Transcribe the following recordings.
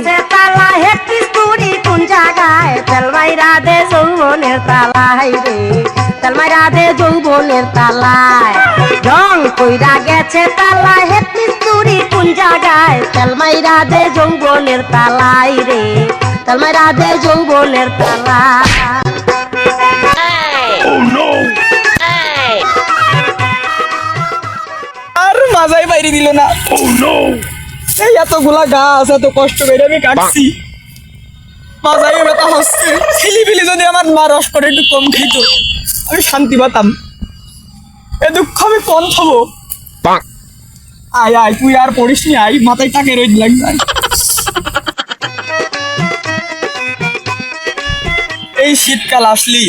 সে তালা হেটি তুড়ি কোন জায়গায় তেলমাইরা দে যৌবনের তালাই রে তেলমাইরা দে যৌবনের তালায় রং কইরা গেছে তালা হেটি তুড়ি কোন জায়গায় তেলমাইরা দে যৌবনের তালাই রে তেলমাইরা দে যৌবনের তালা আর মাজাই বাইরে দিল না এই এতগুলা গাছ এত কষ্ট করে আমি কাটছি মাজাই ব্যথা হচ্ছে ছেলেপিলি যদি আমার মা রস করে একটু কম খেত আমি শান্তি পাতাম এ দুঃখ আমি কম খাবো আয় আয় তুই আর পড়িস নি আয় মাথায় টাকে রোদ লাগবে এই শীতকাল আসলি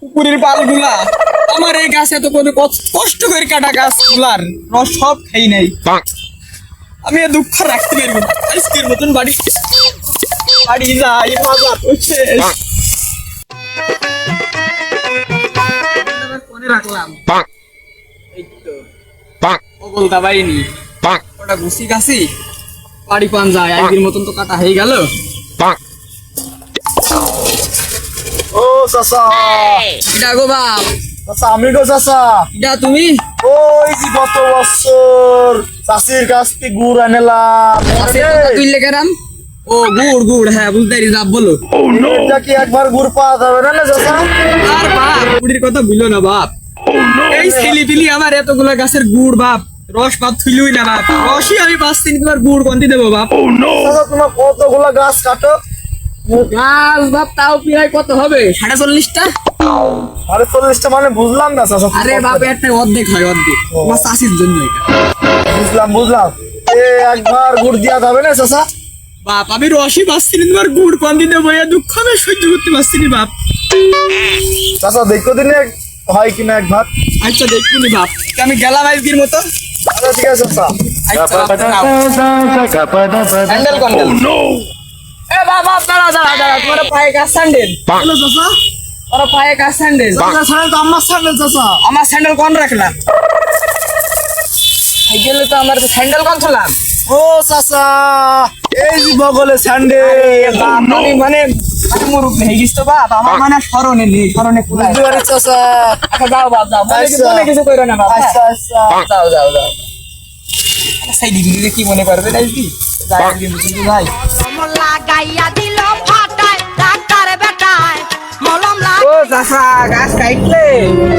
পুকুরের পালগুলা আমার এই গাছে তো কোনো কষ্ট করে কাটা গাছ গুলার রস সব খাই নাই আমি এ দুঃখ রাখতে পারবো না আজকের মতন বাড়ি যাই মজা করছে কোনে রাখলাম এই তো ওগলটা বাইনি ওটা গুছি গাছি বাড়ি পান যায় আজকের মতন তো কাটা হয়ে গেল ও চাচা এটা গো বাপ চাচা আমি গো চাচা এটা তুমি ওই যে গত বছর চাষির কাছ থেকে গুড় আনলাম তুই লেখে রাম ও গুড় হ্যাঁ বুঝতে পারি যাব বলো এটা কি একবার গুড় পাওয়া যাবে না না চাচা আর বাপ গুড়ির কথা ভুলো না বাপ এই ছেলেপিলি আমার এতগুলো গাছের গুড় বাপ রস পাত থুইলুই না বাপ রসই আমি 5 দিন তোমার গুড় কোনটি দেবো বাপ চাচা তোমার কতগুলো গাছ কাটো গাছ বাপ তাও প্রায় কত হবে ৪৫টা ৪৫টা মানে বুঝলাম না চাচা আরে বাপ একটা অর্ধেক হয় অর্ধেক তোমার চাষির জন্য এটা বুঝলাম এ একবার গুড় দেওয়া যাবে না চাচা বাপ আমি রসই পাচ্ছি না তোমার গুড় কোনটি দেবো এ দুঃখ আমি সহ্য করতে পারছি না বাপ চাচা দেখো দিনে হয় কিনা একবার আচ্ছা দেখুনি বাপ আমি গেলাম আজকের মতো আচ্ছা ঠিক আছে চাচা স্যান্ডেল কন্ডেল এ বাবা দাঁড়া তোমার পায়ে কাজ স্যান্ডেল হ্যালো চাচা তোমার পায়ে কাজ স্যান্ডেল চাচা স্যান্ডেল তো আমার স্যান্ডেল চাচা আমার স্যান্ডেল কোন রাখলাম এই গেলে তো আমার স্যান্ডেল কোন ছলাম ও চাচা এই যে বগলে স্যান্ডেল আমি মানে মুরুখ নেই গিস তো বাপ আমার মানে স্মরণে নেই স্মরণে কুলাই বুঝতে পারি চাচা আচ্ছা যাও বাপ যাও মনে কিছু কইরো না বাপ আচ্ছা আচ্ছা যাও সেই দিদি কি মনে করবে না কি যাই দিদি ভাই মলম লাগাইয়া দিল ফাটায় ডাক্তার বেটায় মলম ও চাচা গাছ কাটলে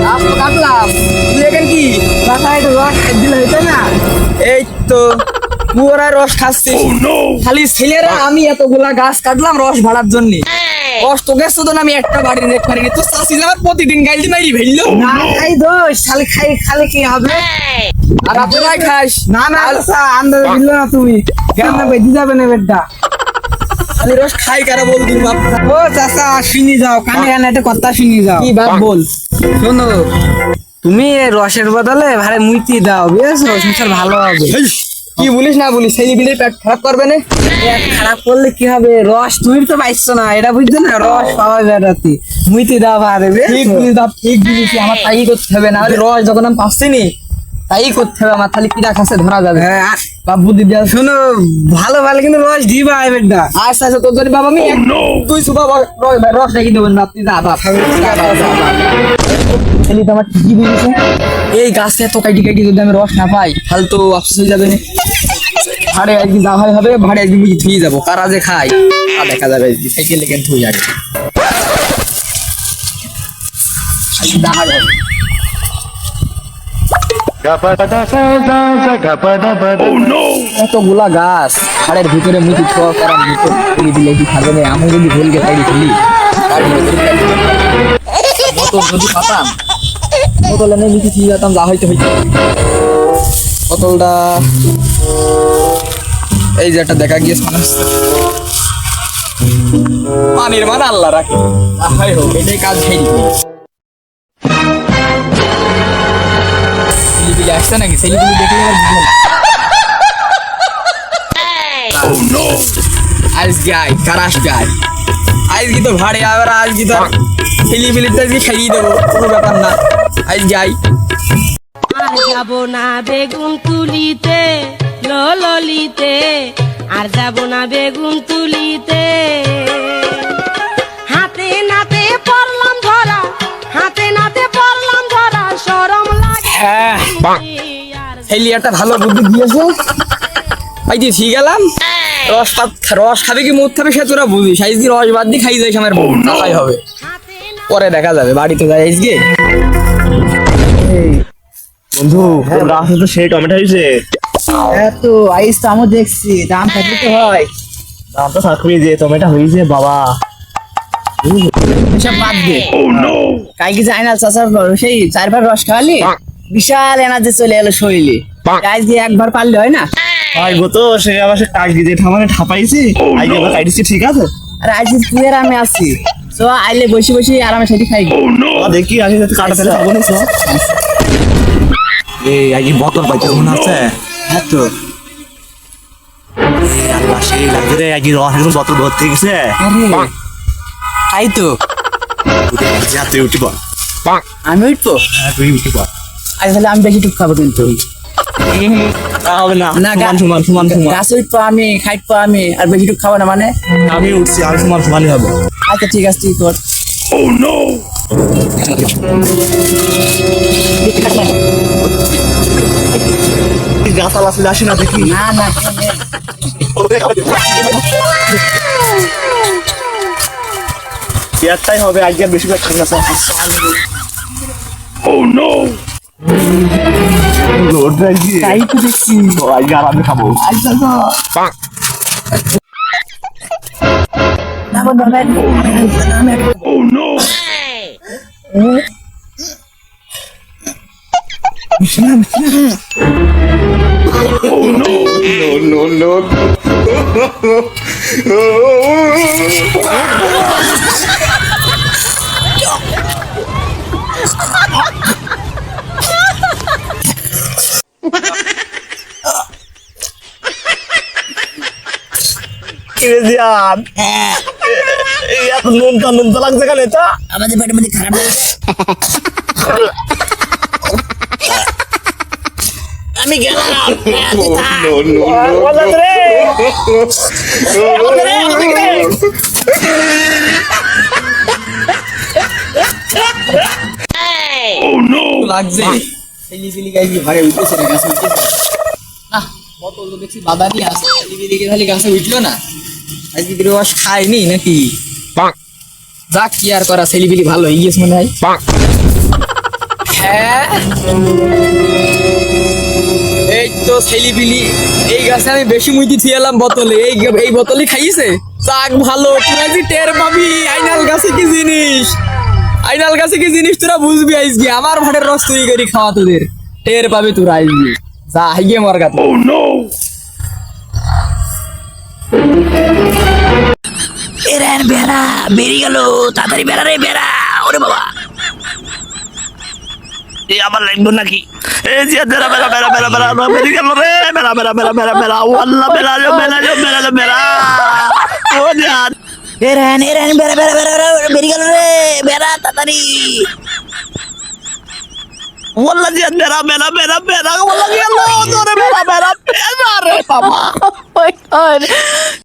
গাছ তো কাটলাম তুই এখান কি চাচা একটু রস দিলে হইতো না এই তো পুরা রস খাচ্ছি খালি ছেলেরা আমি এতগুলা গাছ কাটলাম রস ভাড়ার জন্য রস তো গেছো তো আমি একটা বাড়ি দেখতে পারিনি তো চাষি আমার প্রতিদিন গাইলি মাইরি ভেললো না খাই দোষ খালি খালি কি হবে আর আপনারাই খাস না চাচা আন্দাজে দিল না তুমি কেন বেঁধে যাবে না বেডটা খালি রস খাই কারা বল দিন বাপ ও চাচা শুনি যাও কানে কানে একটা কথা শুনি যাও কি বাপ বল শোনো তুমি এই রসের বদলে ভারে মুইতি দাও বুঝেছো সংসার ভালো হবে কি বলিস না বলিস সেই বিলের পেট খারাপ করবে না পেট খারাপ করলে কি হবে রস তুমি তো পাইছো না এটা বুঝছো না রস পাওয়া যায় রাতে মুইতি দাও ভারে ঠিক বলিস বাপ ঠিক বলিস আমার তাই করতে হবে না হলে রস যখন আমি পাচ্ছি নি তাই করতে হবে আমার খালি কিরা খাসে ধরা যাবে হ্যাঁ বাপ বুদ্ধি দেওয়া শোনো ভালো ভালো কিন্তু রস দিবা এই বেডটা আচ্ছা তোর জন্য বাবা আমি তুই সুবা রস রেখে দেবেন বাপ তুই যা বাপ ছেলে তো আমার ঠিকই বুঝেছে এই গাছে এত কাটি যদি আমি রস না পাই তাহলে তো আফসোস হয়ে যাবে না ভাড়ে একদিন যা হয় হবে ভাড়ে একদিন বুঝি থুয়ে যাবো কারা যে খাই তা দেখা যাবে সাইকেলে কেন থুয়ে যাবে এতগুলা গাছ হাড়ের ভিতরে মুটি ছোঁয়া করার মতো তুলি দিলে কি খাবে না আমি যদি ভুলকে তাই ফেলি বোতল যদি পাতাম বোতল এনে মিটি দিয়ে যেতাম যা হইতে হইতে বোতলটা এই যে একটা দেখা গিয়েছে মানুষ পানির মান আল্লাহ রাখে যাই হোক এটাই কাজ খেয়ে ছেলেপিলে আসছে নাকি ছেলেপিলে দেখলে আবার বুঝলাম আজকে আয় কার আসবে আজকে তো ভাড়ে আবার আজকে তো ছেলেপিলিতে আজকে খাইয়ে দেবো কোনো ব্যাপার না আজকে আয় আর যাব না বেগুন তুলিতে ললিতে আর যাব না বেগুন তুলিতে হাতে নাতে পড়লাম ধরা হাতে নাতে পড়লাম ধরা শরম লাগে হ্যাঁ আর এই লিয়াটা ভালো বুদ্ধি দিয়েছে ভাই দিয়ে ঠিক গেলাম রস খাবে কি মুখ খাবে সে তোরা বুঝিস আজকে রস বাদ দিয়ে খাই যাইস আমার বউ তাই হবে হাতে না পরে দেখা যাবে বাড়িতে যাই আজকে বন্ধু তোর গাছে তো সেই টমেটো হয়েছে এত আইস তো আমি দেখছি দাম থাকলে তো হয় দাম তো থাকবি যে টমেটো হয়েছে বাবা এসব বাদ দে কালকে যে আইনাল চাষার সেই 4 বার রস খাওয়ালি বিশাল এনার্জি চলে এলো শরীরে গাছ দিয়ে একবার পারলে হয় না আইবো তো সে আবার সে কাক দিয়ে ঠামানে ঠাপাইছি আইগে আবার খাইছি ঠিক আছে আর আজ তুই আর আমি আছি তো আইলে বসে বসে আরামে সেটি খাই দেখি আগে যাতে কাটা ফেলে খাবো না তো এই আগে বোতল পাইতে মনে আছে হ্যাঁ তো এই আল্লাহ সেই লাগছে রে আগে রস একদম বোতল ভর্তি গেছে আরে তাই তো যা তুই উঠি পর আমি উঠবো হ্যাঁ তুই উঠি পর আজ তাহলে আমি বেশি টুক খাবো কিন্তু হবে না না সমান সমান সমান সমান গাছে উঠবো আমি খাইটবো আমি আর বেশি টুক খাবো না মানে আমি উঠছি আর সমান সমানই হবে আচ্ছা ঠিক আছে তুই কর গাছ আসলে আসে না দেখি না না কেউ নেই। একটাই হবে আজকে আর বেশি করে খাই না লোড রাখি তাই তো দেখছি আজকে আর আমি খাবো আচ্ছা তো না বন্ধু জিয়ান এত নুনতা লাগছে কেন এটা আমাদের পেটের মধ্যে খারাপ লাগছে আমি গেলাম লাগছে ছেলি ছেলি গাই কি ভারে উঠতেছে না গাছে উঠতেছে না বোতল তো দেখছি বাদানি আছে ছেলি ছেলি খালি গাছে উঠলো না আজকে কি রস খায়নি নাকি যাক কি আর করা ছেলি বিলি ভালো হয়ে গেছে মনে হয় হ্যাঁ এই তো ছেলি বিলি এই গাছে আমি বেশি মুইতি থিয়ালাম বোতলে এই বোতলই খাইছে যাক ভালো তোরা যে টের পাবি আইনাল গাছে কি জিনিস আইনাল গাছে কি জিনিস তোরা বুঝবি আজকে আমার ভাটের রস তৈরি করে খাওয়া তোদের টের পাবি তোরা আজকে যা হাইগে মর গাতে এরান বেড়া বেরিয়ে গেল তাড়াতাড়ি বেড়া রে বেড়া ওরে বাবা এই আবার লাগবে নাকি এই যে বেড়া বেড়া বেড়া বেড়া বেড়া বেড়ে গেল রে বেড়া বেড়া বেড়া বেড়া বেড়া ওয়াল্লাহ বেড়া রে বেড়া রে বেড়া রে বেড়া ও জান এরান বেড়া বেড়া বেড়া বেরিয়ে গেল রে বেড়া তাড়াতাড়ি ওয়াল্লাহ জান বেড়া বেড়া বেড়া বেড়া ওয়াল্লাহ গেল তোরে বেড়া বেড়া বেড়া রে বাবা